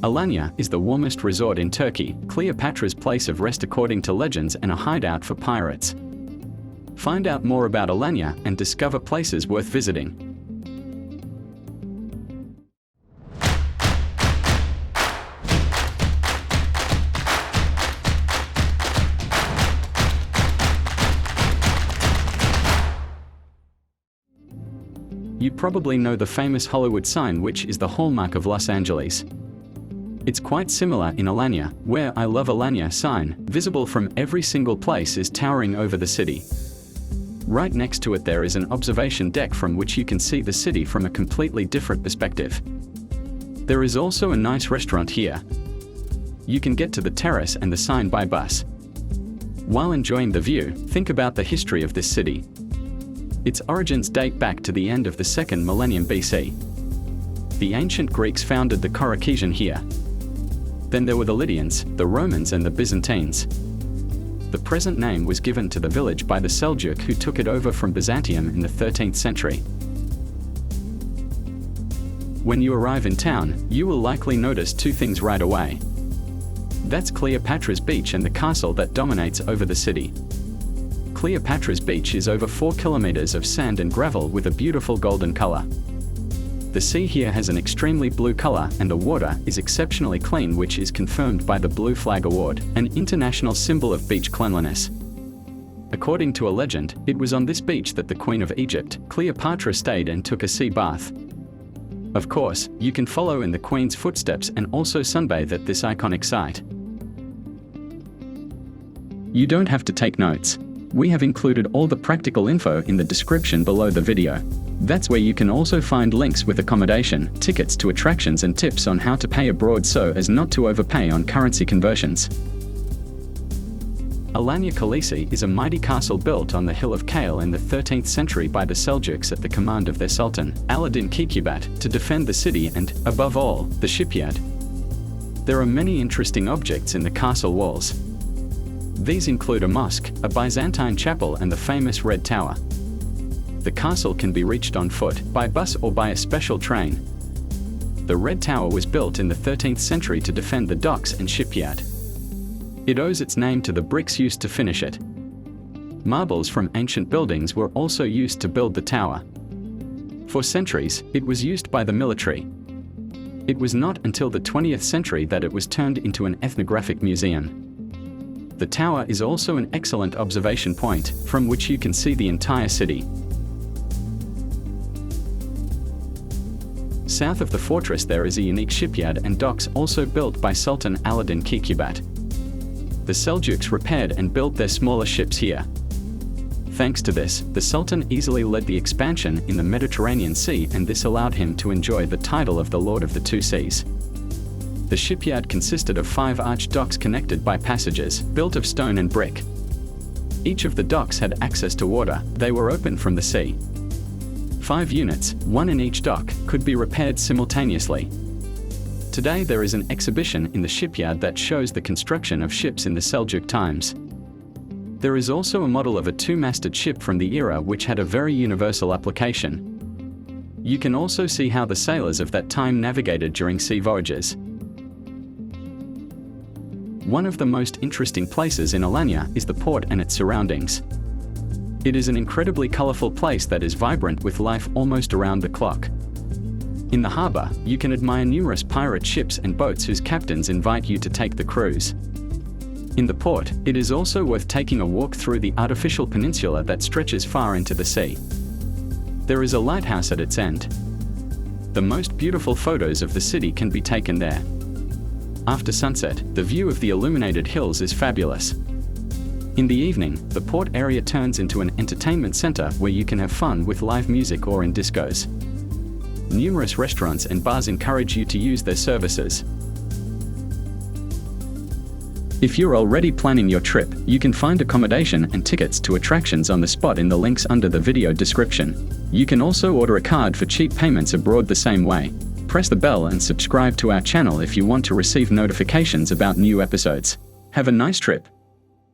Alanya is the warmest resort in Turkey, Cleopatra's place of rest according to legends and a hideout for pirates. Find out more about Alanya and discover places worth visiting. You probably know the famous Hollywood sign, which is the hallmark of Los Angeles. It's quite similar in Alanya, where "I love Alanya" sign, visible from every single place, is towering over the city. Right next to it there is an observation deck from which you can see the city from a completely different perspective. There is also a nice restaurant here. You can get to the terrace and the sign by bus. While enjoying the view, think about the history of this city. Its origins date back to the end of the 2nd millennium BC. The ancient Greeks founded the Caucasian here. Then there were the Lydians, the Romans and the Byzantines. The present name was given to the village by the Seljuk, who took it over from Byzantium in the 13th century. When you arrive in town, you will likely notice two things right away. That's Cleopatra's Beach and the castle that dominates over the city. Cleopatra's Beach is over 4 kilometers of sand and gravel with a beautiful golden color. The sea here has an extremely blue color and the water is exceptionally clean, which is confirmed by the Blue Flag Award, an international symbol of beach cleanliness. According to a legend, it was on this beach that the Queen of Egypt, Cleopatra, stayed and took a sea bath. Of course, you can follow in the Queen's footsteps and also sunbathe at this iconic site. You don't have to take notes. We have included all the practical info in the description below the video. That's where you can also find links with accommodation, tickets to attractions and tips on how to pay abroad so as not to overpay on currency conversions. Alanya Kalesi is a mighty castle built on the hill of Kale in the 13th century by the Seljuks at the command of their Sultan, Alaaddin Keykubat, to defend the city and, above all, the shipyard. There are many interesting objects in the castle walls. These include a mosque, a Byzantine chapel and the famous Red Tower. The castle can be reached on foot, by bus or by a special train. The Red Tower was built in the 13th century to defend the docks and shipyard. It owes its name to the bricks used to finish it. Marbles from ancient buildings were also used to build the tower. For centuries, it was used by the military. It was not until the 20th century that it was turned into an ethnographic museum. The tower is also an excellent observation point, from which you can see the entire city. South of the fortress there is a unique shipyard and docks also built by Sultan Alaaddin Keykubat. The Seljuks repaired and built their smaller ships here. Thanks to this, the Sultan easily led the expansion in the Mediterranean Sea, and this allowed him to enjoy the title of the Lord of the Two Seas. The shipyard consisted of 5 arched docks connected by passages, built of stone and brick. Each of the docks had access to water. They were open from the sea. 5 units, 1 in each dock, could be repaired simultaneously. Today there is an exhibition in the shipyard that shows the construction of ships in the Seljuk times. There is also a model of a 2-masted ship from the era which had a very universal application. You can also see how the sailors of that time navigated during sea voyages. One of the most interesting places in Alanya is the port and its surroundings. It is an incredibly colorful place that is vibrant with life almost around the clock. In the harbor, you can admire numerous pirate ships and boats whose captains invite you to take the cruise. In the port, it is also worth taking a walk through the artificial peninsula that stretches far into the sea. There is a lighthouse at its end. The most beautiful photos of the city can be taken there. After sunset, the view of the illuminated hills is fabulous. In the evening, the port area turns into an entertainment center where you can have fun with live music or in discos. Numerous restaurants and bars encourage you to use their services. If you're already planning your trip, you can find accommodation and tickets to attractions on the spot in the links under the video description. You can also order a card for cheap payments abroad the same way. Press the bell and subscribe to our channel if you want to receive notifications about new episodes. Have a nice trip.